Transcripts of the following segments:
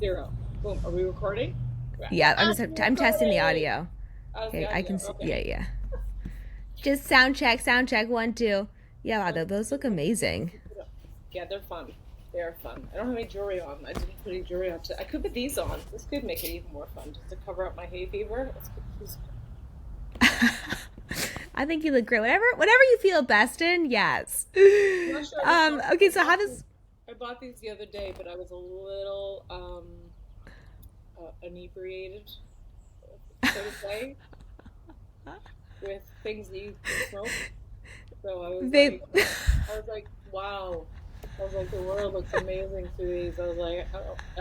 Zero. Boom. Are we recording? Yeah, We're I'm testing the recording. audio. How's the Okay, I audio? can see. Yeah, Okay. yeah. Just sound check, 1, 2. Yeah, wow, One, those two, look one, amazing. two, three. Yeah, they're fun. They are fun. I don't have any jewelry on. I didn't put any jewelry on. I could put these on. This could make it even more fun, just to cover up my hay fever. Let's put these I think you look great. Whatever you feel best in. Yes. on. I'm not sure I was talking. Okay, so how does? I bought these the other day, but I was a little inebriated, so to say, with things that you can smoke. So They. I was like, wow. I was like, the world looks amazing through these. I was like,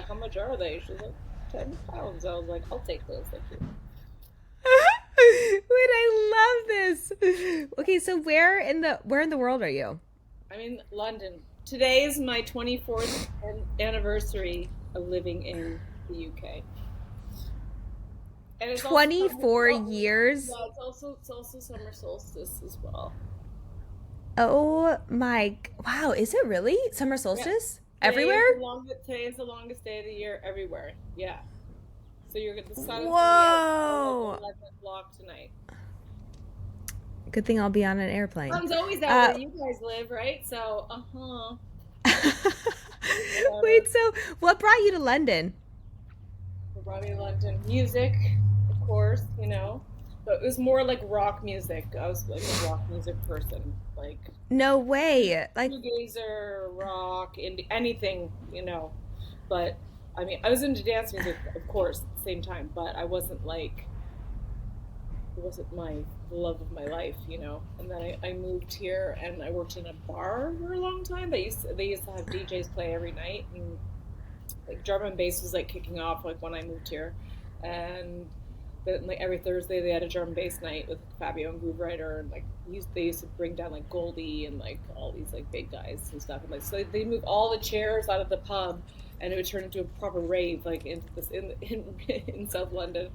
how much are they? She's like, £10. I was like, I'll take those, thank you. Wait, I love this. Okay, so where in the world are you? I'm in London. Today is my 24th anniversary of living in the UK, and it's also summer. 24 Oh, years. yeah, it's also summer solstice as well. Oh my! Wow, is it really summer Yeah, solstice everywhere? today is the longest day of the year everywhere. Yeah, so the sun is gonna be out by like Whoa! 11 o'clock tonight. Good thing I'll be on an airplane. Sun's always out where Uh, you guys live, right? So, Wait, whatever. so what brought you to London? For Robbie London, music, of course, but it was more like rock music. I was like a rock music person, like No way. Like, shoegazer, rock, indie, anything, But I mean, I was into dance music, of course, at the same time, but I wasn't like it wasn't my the love of my life. And then I moved here and I worked in a bar for a long time. They used to have DJs play every night, and like drum and bass was like kicking off like when I moved here, and then like every Thursday they had a drum and bass night with Fabio and Groove Writer, and like they used to bring down like Goldie and like all these like big guys and stuff, and like so they move all the chairs out of the pub. And it would turn into a proper rave, like into this in South London,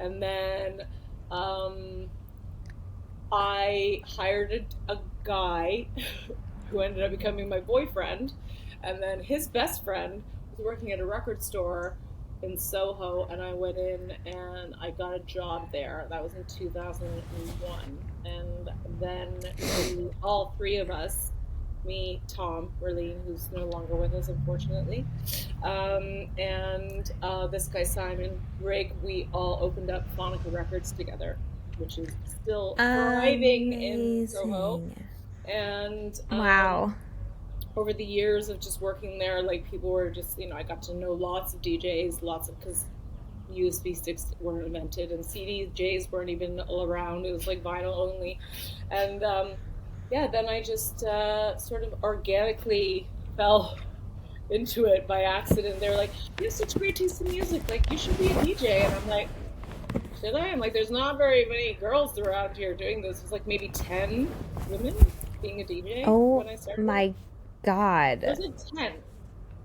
and then um, I hired a guy who ended up becoming my boyfriend, and then his best friend was working at a record store in Soho, and I went in and I got a job there. That was in 2001, and then all three of us, me, Tom, Verleen, who's no longer with us, unfortunately, and this guy Simon Rigg, we all opened up Phonica Records together, which is still thriving in Soho. amazing. And Wow. over the years of just working there, like people were just, I got to know lots of DJs, because USB sticks weren't invented and CDJs weren't even around. It was like vinyl only. And yeah, then I just sort of organically fell into it by accident. They're like, you have such great taste in music, like you should be a DJ. And I'm like, should I? I'm like, there's not very many girls around here doing this. It's like maybe 10 women being a DJ Oh when I started. my There's God. like 10.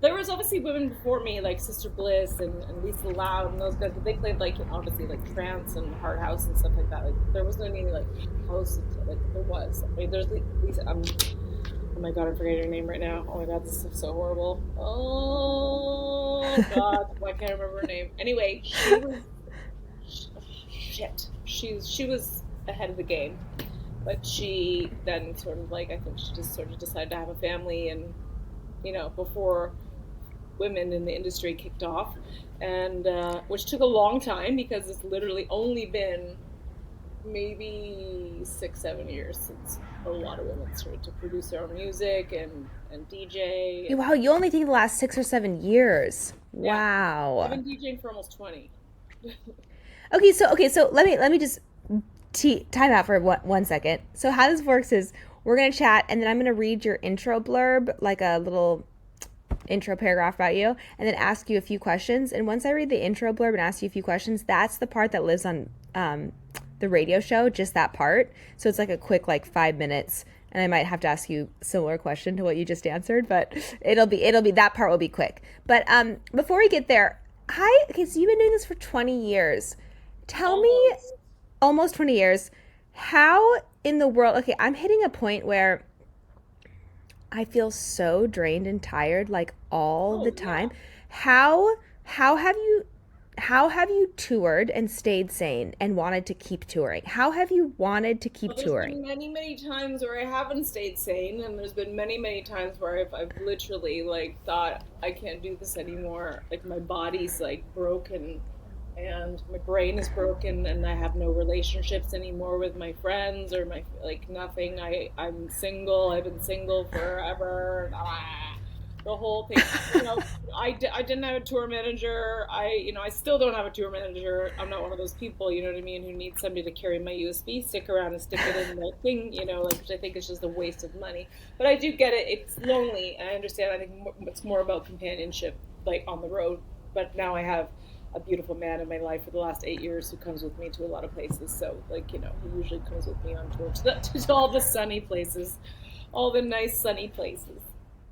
There was obviously women before me, like Sister Bliss and Lisa Loud and those guys, but they played like obviously like trance and hard house and stuff like that. Like there wasn't any like house, like there was. I mean, there's Lisa. Oh my God, I'm forgetting her name right now. Oh my God, this is so horrible. Oh God, why can't I remember her name? Anyway, she was shit. She was ahead of the game, but she then sort of like I think she just sort of decided to have a family, and before women in the industry kicked off, and which took a long time because it's literally only been maybe 6 7 years since a lot of women started to produce their own music and DJ and Wow, you only think the last 6 or 7 years. yeah, I've Wow. been DJing for almost 20. Okay, so let me just time out for one second. So how this works is we're gonna chat, and then I'm gonna read your intro blurb, like a little intro paragraph about you, and then ask you a few questions. And once I read the intro blurb and ask you a few questions, that's the part that lives on the radio show, just that part. So it's like a quick, like 5 minutes. And I might have to ask you a similar question to what you just answered, but it'll be that part will be quick. But before we get there, hi. Okay, so you've been doing this for 20 years. Tell me, Almost. almost 20 years. How in the world? Okay, I'm hitting a point where I feel so drained and tired like all Oh the yeah. time. How How have you toured and stayed sane and wanted to keep touring? How have you wanted to keep Well, there's touring? been many, many times where I haven't stayed sane, and there's been many, many times where I've literally like thought I can't do this anymore. Like my body's like broken, and my brain is broken, and I have no relationships anymore with my friends or my like nothing. I'm single. I've been single forever. The whole thing. You know, I didn't have a tour manager. I still don't have a tour manager. I'm not one of those people, you know what I mean, who needs somebody to carry my USB stick around and stick it in the thing, like, which I think is just a waste of money. But I do get it. It's lonely. I understand. I think it's more about companionship, like on the road. But now I have a beautiful man in my life for the last 8 years who comes with me to a lot of places. So, like, he usually comes with me on tour to all the sunny places, all the nice sunny places.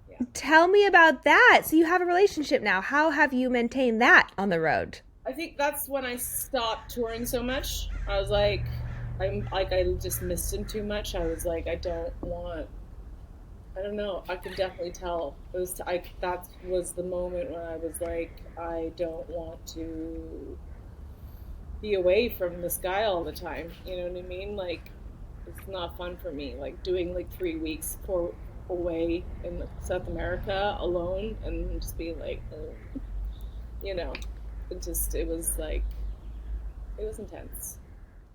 Yeah. Tell me about that. So you have a relationship now. How have you maintained that on the road? I think that's when I stopped touring so much. I was like, I just missed him too much. I was like, I don't want. I don't know. I could definitely tell. That was the moment when I was like, I don't want to be away from this guy all the time. You know what I mean? Like, it's not fun for me. Like doing like 3 weeks away in South America alone and just being like, you know, it was like it was intense.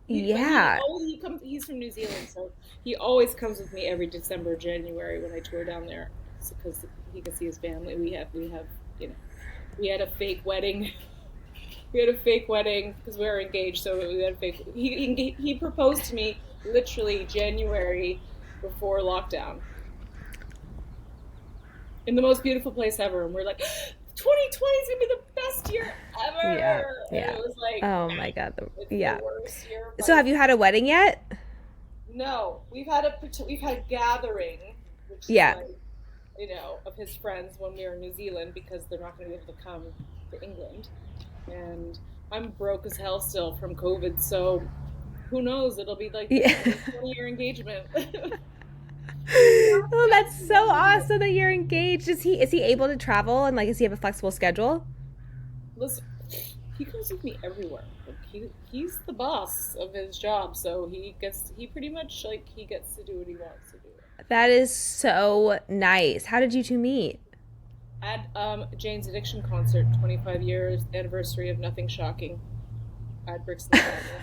But Yeah. he comes. He's from New Zealand, so he always comes with me every December, January when I tour down there, because he can see his family. We have, you know, we had a fake wedding. We had a fake wedding because we were engaged, so we had a fake. He proposed to me literally January before lockdown in the most beautiful place ever, and we're like, 2020 is gonna be the best year Yeah. ever, and Yeah. it was like, Oh my god. it's the Yeah. worst year So by have you had a wedding yet? no. We've had a gathering, which is Yeah. like, of his friends when we were in New Zealand because they're not going to be able to come to England, and I'm broke as hell still from COVID, so who knows? It'll be like this Yeah. 20-year engagement. Oh, that's so awesome that you're engaged. Is he able to travel and like does he have a flexible schedule? Listen, he comes with me everywhere. Like he's the boss of his job, so he pretty much like he gets to do what he wants to do. That is so nice. How did you two meet? At Jane's Addiction concert, 25 years anniversary of Nothing Shocking at Brixton Academy.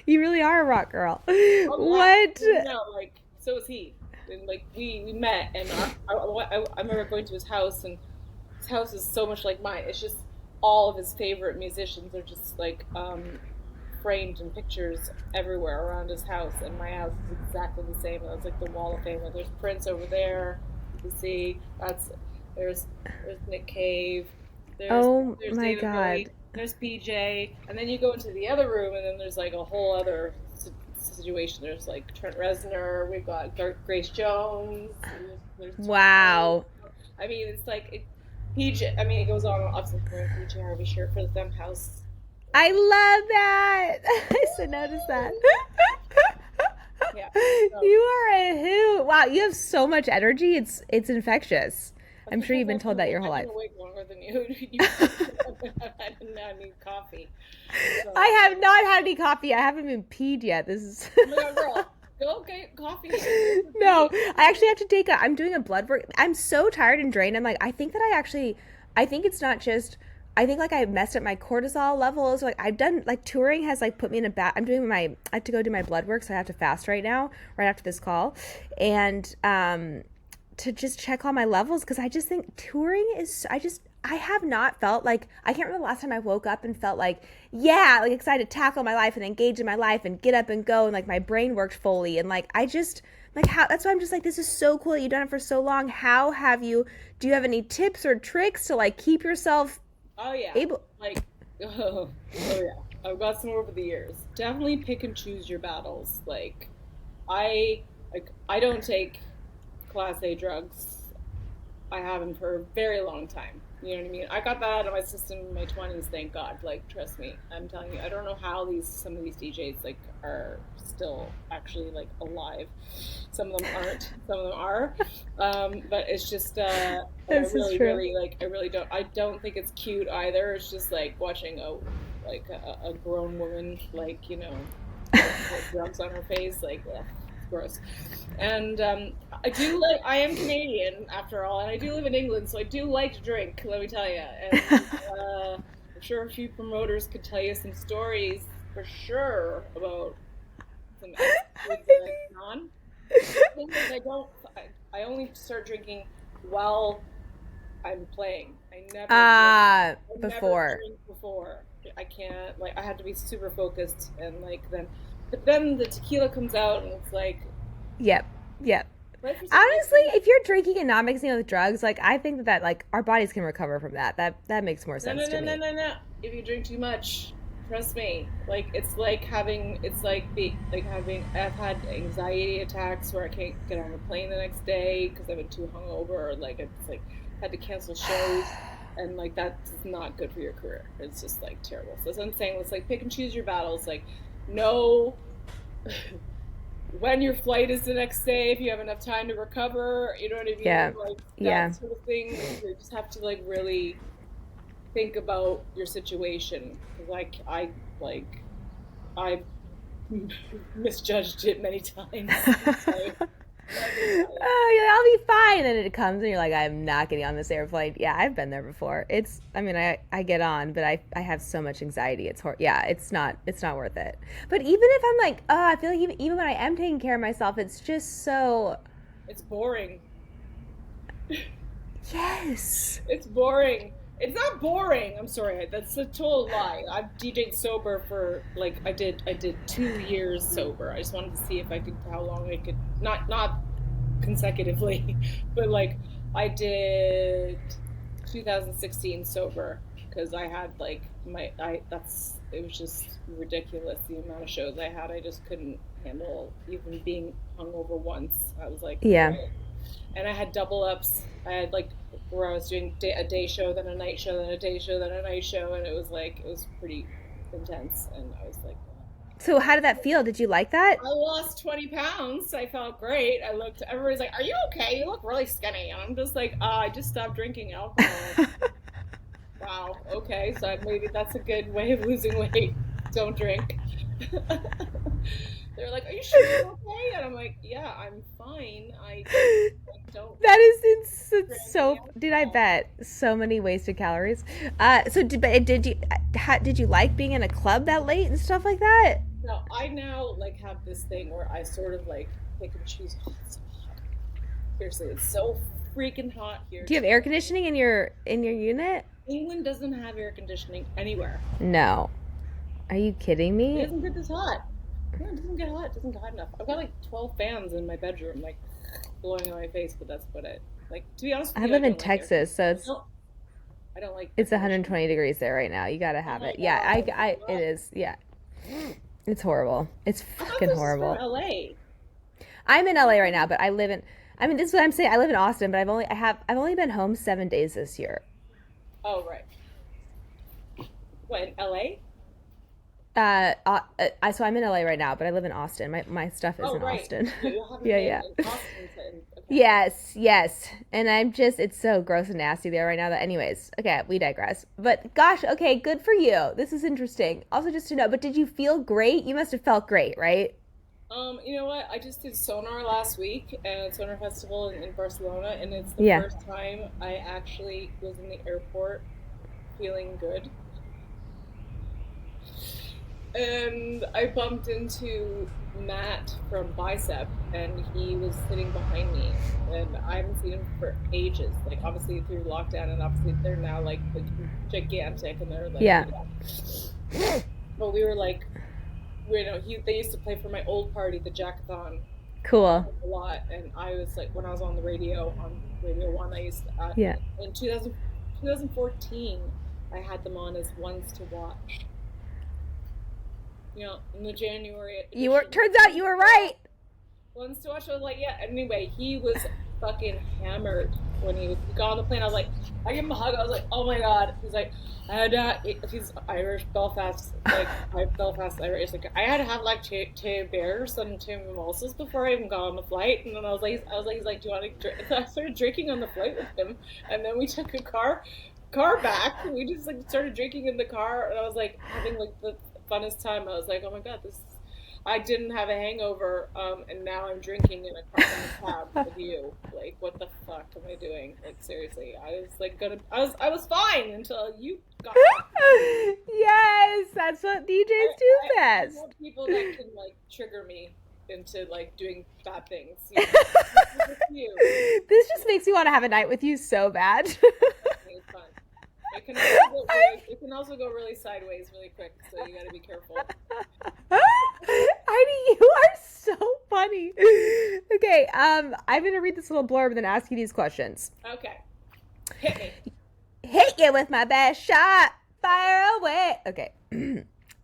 You really are a rock girl. Oh yeah, What? no, like so is he. And like we met, and I remember going to his house, and his house is so much like mine. It's just all of his favorite musicians are just like framed in pictures everywhere around his house, and my house is exactly the same. That's like the wall of fame. Like, there's Prince over there. You can see there's Nick Cave. There's Oh there's my David god. Bowie. There's BJ, and then you go into the other room, and then there's like a whole other situation. There's like Trent Reznor. We've got Grace Jones. There's Wow. I mean, it's like PJ. I mean, it goes on. Obviously, wearing PJ Harvey shirt for the Femme house. I love that. I should notice that. Yeah. So, You are a hoot. Wow, you have so much energy. It's infectious. that's I'm sure because you've been told that your whole I've life. been awake longer than you. I now need coffee. I So, have not had any coffee. I haven't been peed yet. This is oh my God, girl, go get coffee. No, I actually have to I'm doing a blood work. I'm so tired and drained. I'm like, I think it's not just, I think like I messed up my cortisol levels. Like I've done, like touring has like put me in a bad, I have to go do my blood work. So I have to fast right now, right after this call. And, to just check all my levels. Cause I just think touring is, I have not felt like, I can't remember the last time I woke up and felt like, yeah, like excited to tackle my life and engage in my life and get up and go. And like my brain worked fully. And like, that's why I'm just like, this is so cool that you've done it for so long. Do you have any tips or tricks to like keep yourself Oh yeah, able? like oh yeah. I've got some over the years. Definitely pick and choose your battles. I I don't take class A drugs. I haven't for a very long time. You know what I mean? I got that out of my system in my 20s, thank God. Like, trust me, I'm telling you, I don't know how some of these DJs like are still actually like alive. Some of them aren't, some of them are. But it's just, but I This is really, true. really like, I don't think it's cute either. It's just like watching a grown woman, like, with drugs on her face, like, ugh, it's gross. And I am Canadian after all, and I do live in England, so I do like to drink, let me tell you. And I'm sure a few promoters could tell you some stories for sure about some ex-gigs that I've been on. But the thing is, I only start drinking while I'm playing. I never Before. drink before. I can't, like, I have to be super focused, and like but then the tequila comes out, and it's like, Yep. Yep. but for some Honestly, reason, if you're drinking and not mixing it with drugs, like I think that like our bodies can recover from that. That makes more no, sense no, to no, no, me. no, no. If you drink too much, trust me. Like I've had anxiety attacks where I can't get on the plane the next day because I've been too hungover, or like it's like had to cancel shows, and like that's not good for your career. It's just like terrible. So that's what I'm saying. Let's like pick and choose your battles. Like, know when your flight is the next day, if you have enough time to recover. You know what I mean? Yeah. Like Yeah. that sort of thing. You just have to like really think about your situation, because I've misjudged it many times. Like, let me tell you. Oh, yeah, I'll be fine. And it comes and you're like, I'm not getting on this airplane. Yeah, I've been there before. I mean, I get on, but I have so much anxiety. Yeah, it's not worth it. But even if I'm like, oh, I feel like even when I am taking care of myself, it's just so, It's boring. yes. It's boring. It's not boring. I'm sorry. That's a total lie. I've DJed sober for like I did 2 years sober. I just wanted to see if I could how long I could not consecutively, but like I did 2016 sober because I had like my I that's it was just ridiculous the amount of shows I had. I just couldn't handle even being hungover once. I was like, no Yeah. way. And I had double ups. I had like where I was doing a day show, then a night show, then a day show, then a night show, and it was pretty intense. And I was like, So and how did that feel? Did you like that? I lost 20 pounds. I felt great. Everybody's like, "Are you okay? You look really skinny." And I'm just like, I just stopped drinking alcohol." Wow, okay, so maybe that's a good way of losing weight. Don't drink. They're like, "Are you sure you're okay?" And I'm like, "Yeah, I'm fine. I just like, don't That is it's drink any so. Did I alcohol." bet so many wasted calories? Did you like being in a club that late and stuff like that? No, I now like have this thing where I sort of like pick and choose. Oh, it's so hot. Seriously, it's so freaking hot here Do you have air today. conditioning in your unit? England doesn't have air conditioning anywhere. No. Are you kidding It me? doesn't get this hot. No, it doesn't get hot. It doesn't get hot enough. I've got like 12 fans in my bedroom, like blowing on my face, but that's about it. Like, to be honest with I you, I live in don't like air Texas, so conditioning. I don't like air it's conditioning. 120 degrees there right now. You gotta Oh have my it. Yeah, god, it what? is. Yeah, it's horrible. It's I thought fucking this was from horrible. LA. I'm in LA right now, but I live in. I mean, this is what I'm saying. I live in Austin, but I've only been home 7 days this year. Oh, right. What, in LA? So I'm in LA right now, but I live in Austin. My stuff is Oh, in right. Austin. You haven't Yeah, been yeah. in Austin since. Okay. Yes, yes. And it's so gross and nasty there right now that, anyways, okay, we digress. But gosh, okay, good for you. This is interesting. Also, just to know, but did you feel great? You must have felt great, right? You know what? I just did Sonar last week at Sonar Festival in Barcelona, and it's the Yeah. first time I actually was in the airport feeling good. And I bumped into Matt from Bicep, and he was sitting behind me, and I haven't seen him for ages. Like, obviously through lockdown, and obviously they're now like gigantic, and they're like, Yeah. But we were like, they used to play for my old party, the Jackathon, Cool. a lot, and I was like, when I was on Radio One, I used to, Yeah. in 2014, I had them on as ones to watch. In the January edition. Turns out you were right. Ones to watch. I was like, yeah. Anyway, he was fucking hammered when he got on the plane. I was like, I gave him a hug. I was like, oh my god. He's like, I had he's Irish, Belfast, like Belfast Irish. Like I had to have like two beers and two mimosas before I even got on the flight. And then he's like, do you want to drink? So I started drinking on the flight with him, and then we took a car back. We just like started drinking in the car, and I was like having like the funnest time. I was like, oh my god, this. I didn't have a hangover, and now I'm drinking in a cab with you. Like, what the fuck am I doing? Like, seriously, I was fine until you got. Yes, that's what DJs do I best. want people that can like trigger me into like doing bad things. You know? This just makes me want to have a night with you so bad. It's fun. It can also go really sideways really quick, so you got to be careful. Heidi, you are so funny. Okay, I'm gonna read this little blurb and then ask you these questions. Okay, hit me. Hit you with my best shot. Fire away. Okay.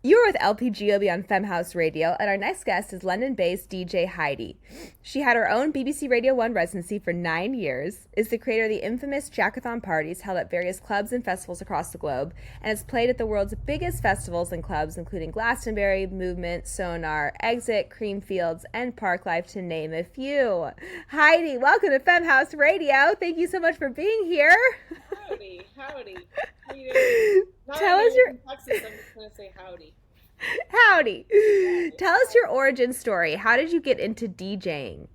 You're with LP Giobbi on Femme House Radio, and our next guest is London-based DJ Heidi. She had her own BBC Radio 1 residency for 9 years, is the creator of the infamous Jackathon parties held at various clubs and festivals across the globe, and has played at the world's biggest festivals and clubs, including Glastonbury, Movement, Sonar, Exit, Creamfields, and Parklife, to name a few. Heidi, welcome to Femme House Radio. Thank you so much for being here. Howdy. How you doing? Tell us your... Texas, I'm just going to say howdy. Howdy. Tell us your origin story. How did you get into DJing?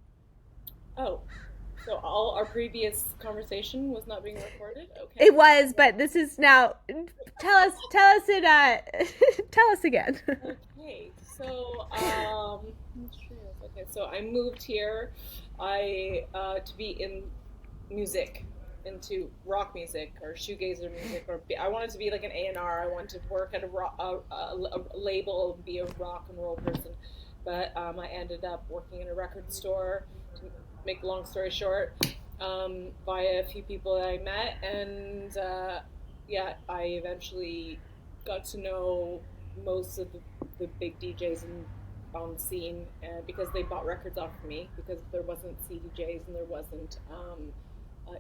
Oh, so all our previous conversation was not being recorded? Okay. It was, but this is now. Tell us again. Okay, so so I moved here, to be in music, into rock music or shoegazer music, or I wanted to be like an A&R. I wanted to work at a label and be a rock and roll person, but I ended up working in a record store. To make a long story short, by a few people that I met, and I eventually got to know most of the big DJs on the scene, because they bought records off of me, because there wasn't CDJs and there wasn't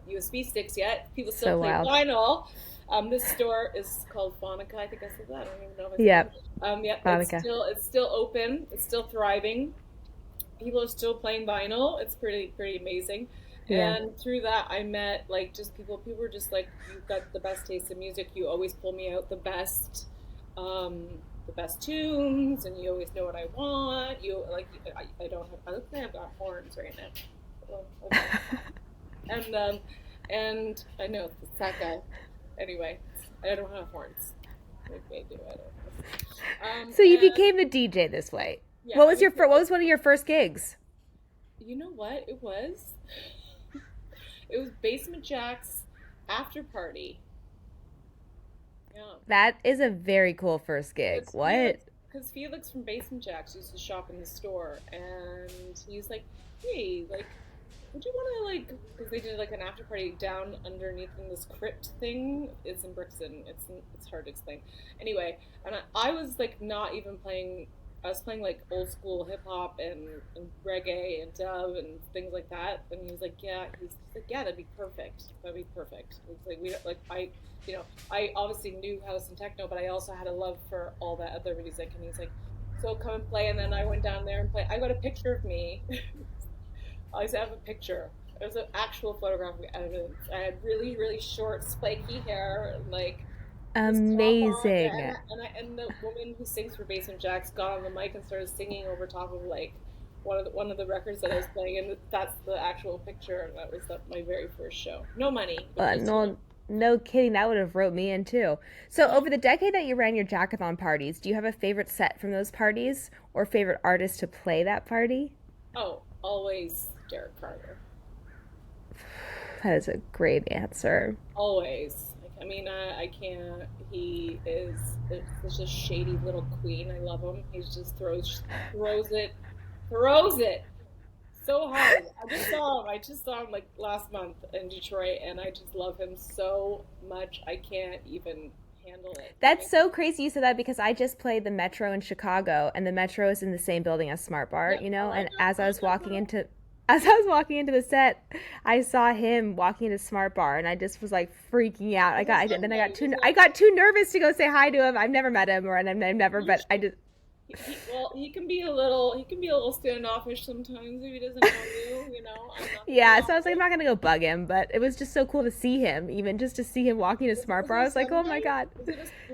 USB sticks yet. People still play vinyl. This store is called Phonica. I think I said that. I don't even know if I said Phonica. It's still open. It's still thriving. People are still playing vinyl. It's pretty amazing. Yeah. And through that, I met like just people. People were just like, "You've got the best taste in music. You always pull me out the best tunes, and you always know what I want. You like, I don't have. I look like I've got horns right now." Well, okay. And I know it's that guy. Anyway, I don't have horns. Maybe I do. I don't know. So you became a DJ this way. Yeah, what was one of your first gigs? You know what? It was Basement Jaxx after party. Yeah. That is a very cool first gig. What? Because Felix from Basement Jaxx used to shop in the store, and he was like, "Hey, like, would you want to like?" Because they did like an after party down underneath in this crypt thing. It's in Brixton. It's hard to explain. Anyway, and I was like not even playing. I was playing like old school hip hop and reggae and dub and things like that. And he was like, "Yeah," "That'd be perfect. That'd be perfect." It's like I obviously knew house and techno, but I also had a love for all that other music. And he's like, "So come and play." And then I went down there and played. I got a picture of me. I used to have a picture. It was an actual photographic evidence. I had really, really short, spiky hair, and like amazing. And the woman who sings for Basement Jaxx got on the mic and started singing over top of like one of the records that I was playing, and that's the actual picture. And that was my very first show. No money. No kidding. That would have wrote me in too. So over the decade that you ran your Jackathon parties, do you have a favorite set from those parties or favorite artist to play that party? Oh, always Derek Carter. That is a great answer. Always. I mean, I can't. He is such a shady little queen. I love him. He just throws it so hard. I just saw him like last month in Detroit, and I just love him so much. I can't even handle it. That's so crazy you said that, because I just played the Metro in Chicago, and the Metro is in the same building as Smart Bar, you know. And as I was walking into as I was walking into the set, I saw him walking into Smart Bar, and I just was like freaking out. I got too nervous to go say hi to him. I've never met him, or and I've never, but I just. Well, he can be a little standoffish sometimes if he doesn't know you. I'm not gonna Yeah, lie. so I was like, I'm not gonna go bug him, but it was just so cool to see him, even just to see him walking to Smart Was Bar. it I a was like, oh my Sunday? god.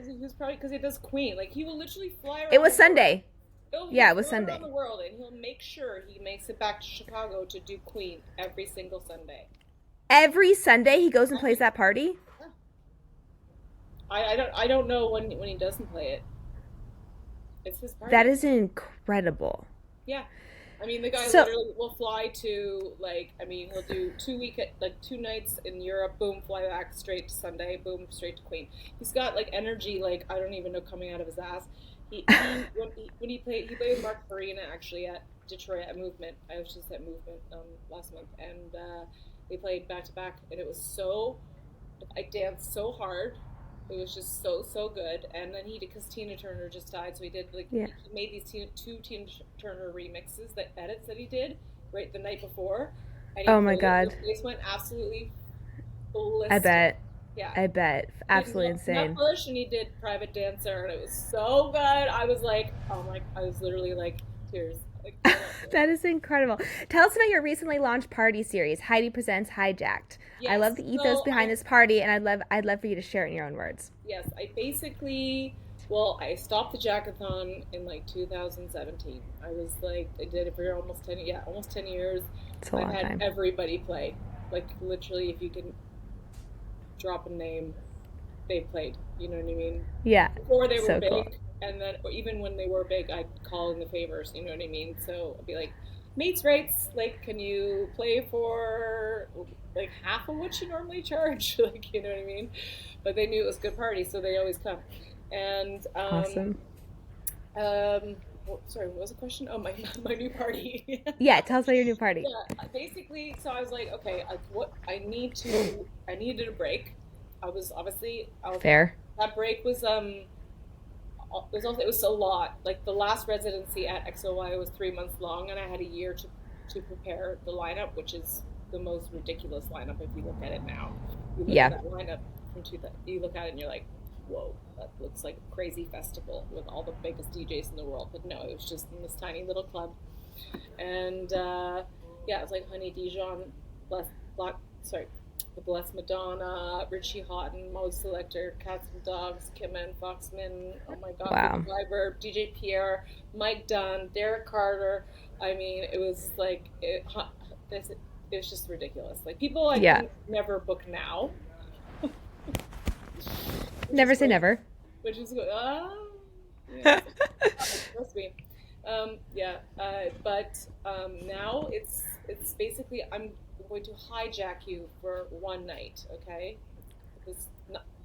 He was probably because he does Queen. Like he will literally fly It around was the world. Sunday. He'll Yeah, it was fly around Sunday. the world and he'll make sure he makes it back to Chicago to do Queen every single Sunday. Every Sunday he goes and plays Every that party. yeah. I don't know when he doesn't play it. It's his That party. is incredible. Yeah. I mean, the guy So, literally will fly to he'll do 2 nights in Europe, boom, fly back straight to Sunday, boom, straight to Queen. He's got like energy, like I don't even know coming out of his ass. He played with Mark Farina actually at Detroit at Movement. I was just at Movement last month, and they played back to back, and it was so I danced so hard. It was just so good. And then he did because Tina Turner just died, so he did like yeah. he made these two Tina Turner remixes, that edits that he did right the night before, and he Oh my played it. god. The place went absolutely I ballistic. bet. Yeah, I bet. he did Absolutely insane. Nutbush and he did Private Dancer, and it was so good. I was like, oh my, I was literally like tears. Like, That is incredible. Tell us about your recently launched party series, Heidi Presents Hijacked. I love yes. the ethos So behind this party, and I'd love for you to share it in your own words. I basically, well, I stopped the jackathon in like 2017. I did it for almost 10, yeah, almost 10 years. It's a I've long had time. everybody play. Like literally, if you can drop a name, they played. You know what I mean? Yeah. Before they were So cool. big, and then or even when they were big, I'd call in the favors. You know what I mean? So I'd be like, mates rates, like, can you play for like half of what you normally charge? Like, you know what I mean? But they knew it was a good party, so they always come. And Awesome. sorry, what was the question? Oh, my my new party. Yeah, tell us about your new party. Yeah, basically, so I was like, okay, I needed a break. I was Fair. that break was it was a lot. Like the last residency at XOY was 3 months long, and I had a year to prepare the lineup, which is the most ridiculous lineup if you look at it now. You look at Yeah. that lineup from you look at it and you're like, whoa, that looks like a crazy festival with all the biggest DJs in the world. But no, it was just in this tiny little club, and yeah, it was like Honey Dijon, Bless Black, sorry, the Blessed Madonna, Richie Houghton, Mode Selector, Cats and Dogs, Kimman, Foxman, oh my God, Wow. Driver, DJ Pierre, Mike Dunn, Derek Carter. I mean, it was like it was just ridiculous. Like people I Yeah. think never book now, which is Never say great. never. Which is good. Yeah, trust me. Yeah, but now it's basically I'm going to hijack you for one night, okay? Because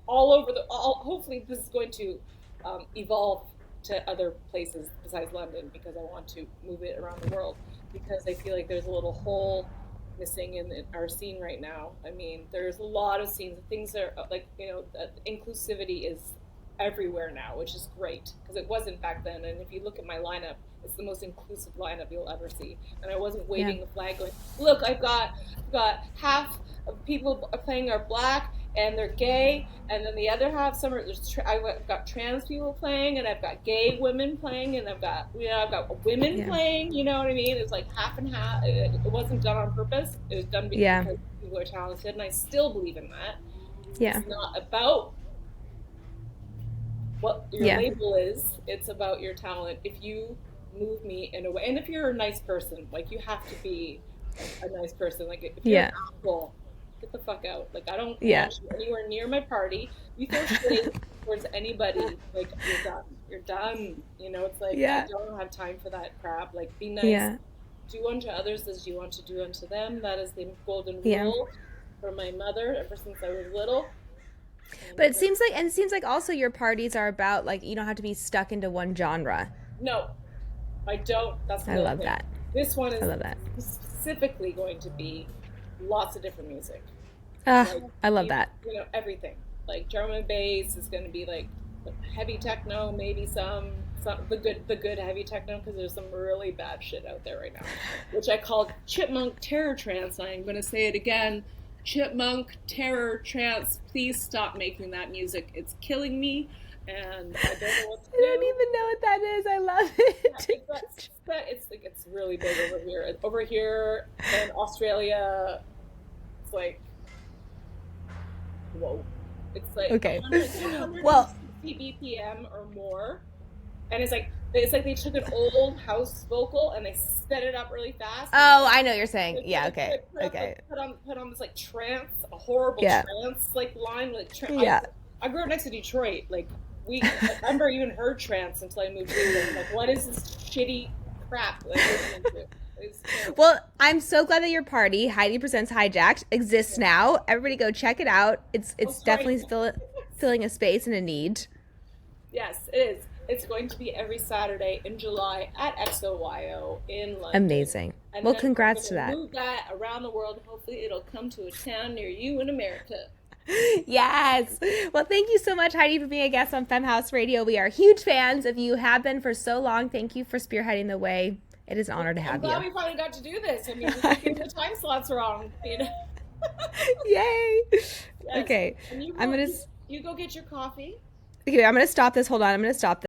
all over hopefully this is going to evolve to other places besides London because I want to move it around the world because I feel like there's a little hole missing in our scene right now. I mean, there's a lot of scenes. Things are like inclusivity is everywhere now, which is great because it wasn't back then. And if you look at my lineup, it's the most inclusive lineup you'll ever see. And I wasn't Yeah. waving the flag, going, "Look, I've got half of people playing are black and they're gay, and then the other half some are I've got trans people playing, and I've got gay women playing, and I've got women Yeah. playing. You know what I mean? It's like half and half. It wasn't done on purpose. It was done Yeah. because people are talented, and I still believe in that. Yeah. It's not about what your Yeah. label is, it's about your talent. If you move me in a way, and if you're a nice person, like you have to be a nice person. Like if you're an Yeah. asshole, get the fuck out. Like I don't Yeah. want you anywhere near my party. You throw shade towards anybody, like you're done. You're done. It's like I Yeah. don't have time for that crap. Like be nice. Yeah. Do unto others as you want to do unto them. That is the golden Yeah. rule from my mother ever since I was little. But And it seems like also your parties are about like you don't have to be stuck into one genre. no, I don't. That's the I other love thing. that. This one I is love that. specifically going to be lots of different music. Ah, Like I love that. everything. Like drum and bass is going to be like heavy techno, maybe some the good heavy techno, because there's some really bad shit out there right now, which I call chipmunk terror trance. I'm going to say it again, chipmunk terror trance. Please stop making that music. It's killing me, and I don't know what to I don't do. even know what that is. I love Yeah, it. it's like it's really big over here. Over here in Australia, it's like whoa. It's like Okay. 160 Well, BPM or more, and it's like they took an old house vocal and they sped it up really fast, and oh, I know what you're saying. Yeah, okay. Okay. put on this like trance, a horrible Yeah. trance like line. Like Yeah. I grew up next to Detroit. Like I never even heard trance until I moved here. Like, what is this shitty crap that I'm listening to? It's terrible. Well, I'm so glad that your party, Heidi Presents Hijacked, exists now. Everybody go check it out. It's Oh, it's sorry. definitely filling a space and a need. Yes, it is. It's going to be every Saturday in July at XOYO in London. Amazing. And Well, then we're congrats to going to that. move that around the world. Hopefully, it'll come to a town near you in America. Yes. Well, thank you so much, Heidi, for being a guest on Femme House Radio. We are huge fans of you, have been for so long. Thank you for spearheading the way. It is an honor to I'm have glad you. we finally got to do this. I mean, we I keep getting know. the time slots wrong, you know. Yay. Yes. Okay. And I'm gonna you go get your coffee. okay, I'm gonna stop this. Hold on. I'm gonna stop this.